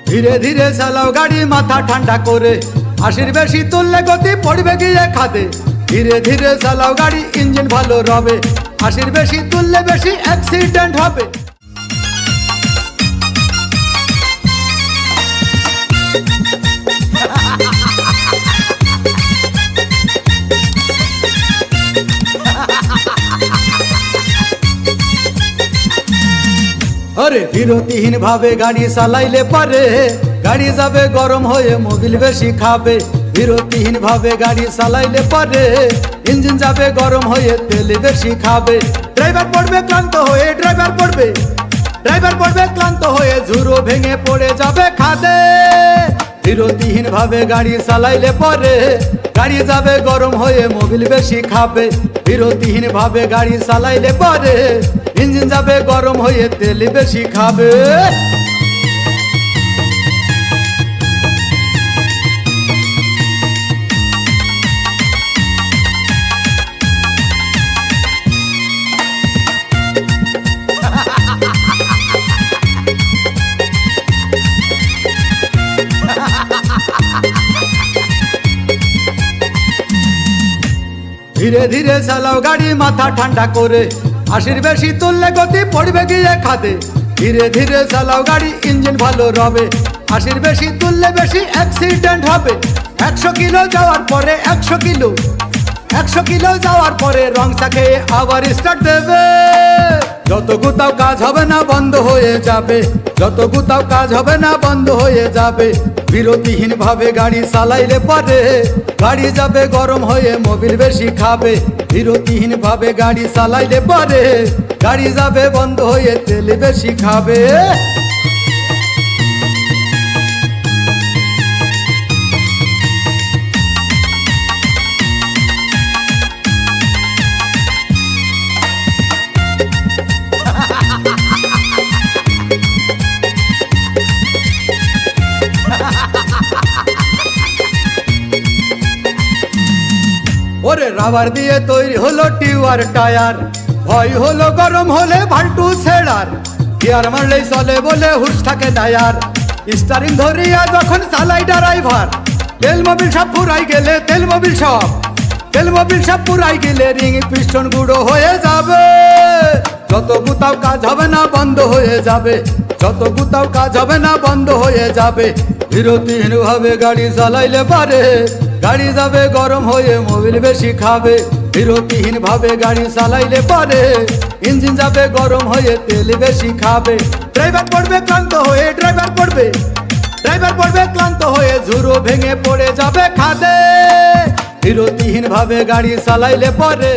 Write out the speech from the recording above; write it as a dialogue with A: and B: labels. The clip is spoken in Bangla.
A: ধীরে ধীরে চালাও গাড়ি মাথা ঠান্ডা করে, 80 বেশি তুললে গতি পড়বে গিয়ে খাদে। ধীরে ধীরে চালাও গাড়ি, ইঞ্জিন ভালো রবে, 80 বেশি তুললে বেশি অ্যাক্সিডেন্ট হবে। আরে বিরতিহীন ভাবে গাড়ি চালাইলে পারে, গাড়ি যাবে গরম হয়ে মোবিল বেশি খাবে। বিরতিহীন ভাবে গাড়ি চালাইলে পারে, ইঞ্জিন যাবে গরম হয়ে তেল বেশি খাবে। ড্রাইভার পড়বে ক্লান্ত হয়ে, ড্রাইভার পড়বে ক্লান্ত হয়ে ঝুরো ভেঙে পড়ে যাবে খাদে। বিরতিহীন ভাবে গাড়ি চালাইলে পরে, গাড়ি যাবে গরম হয়ে মোবিল বেশি খাবে। বিরতিহীন ভাবে গাড়ি চালাইলে পরে, ইঞ্জিন যাবে গরম হয়ে তেল বেশি খাবে। ধীরে ধীরে চালাও গাড়ি মাথা ঠান্ডা করে, 80 বেশি তুললে গতি পড়বে গিয়ে খাদে। ধীরে ধীরে চালাও গাড়ি, ইঞ্জিন ভালো রবে, 80 বেশি তুললে বেশি অ্যাক্সিডেন্ট হবে। 100 কিলো যাওয়ার পরে 100 কিলো যাওয়ার পরে রং চাকে আবার স্টার্ট দেবে। যত গুতাও কাজ হবে না বন্ধ হয়ে যাবে, যত গুতাও কাজ হবে না বন্ধ হয়ে যাবে। বিরতিহীন ভাবে গাড়ি চালাইলে পরে, গাড়ি যাবে গরম হয়ে মোবিল বেশি খাবে। বিরতিহীন ভাবে গাড়ি চালাইলে পরে, গাড়ি যাবে বন্ধ হয়ে তেল বেশি খাবে। ওরে রাবার দিয়ে তৈরি হলো টিউবার টায়ার, ভয় হলো গরম হলে ভাল্টু ছেড়ার। গিয়ার মারলেই চলে বলে হুশ থাকে টায়ার, স্টারিং ধরিয়া যখন চালাই ড্রাইভার। তেল মোবিল সব পুরাই গেলে, তেল মোবিল সব পুরাই গেলে রিং পিস্টন গুঁড়ো হয়ে যাবে। যত গুতাও কাজ হবে না বন্ধ হয়ে যাবে, যত গুতাও কাজ হবে না বন্ধ হয়ে যাবে। বিরতিহীন ভাবে গাড়ি চালাইলে পারে, গাড়ি যাবে গরম হয়ে মোবিল বেশি খাবে। বিরতিহীন ভাবে গাড়ি চালাইলে পারে, ইঞ্জিন যাবে গরম হয়ে তেল বেশি খাবে। ড্রাইভার পড়বে ক্লান্ত হয়ে, ড্রাইভার পড়বে ক্লান্ত হয়ে ঝুরো ভেঙে পড়ে যাবে খাদে। বিরতিহীন ভাবে গাড়ি চালাইলে পারে।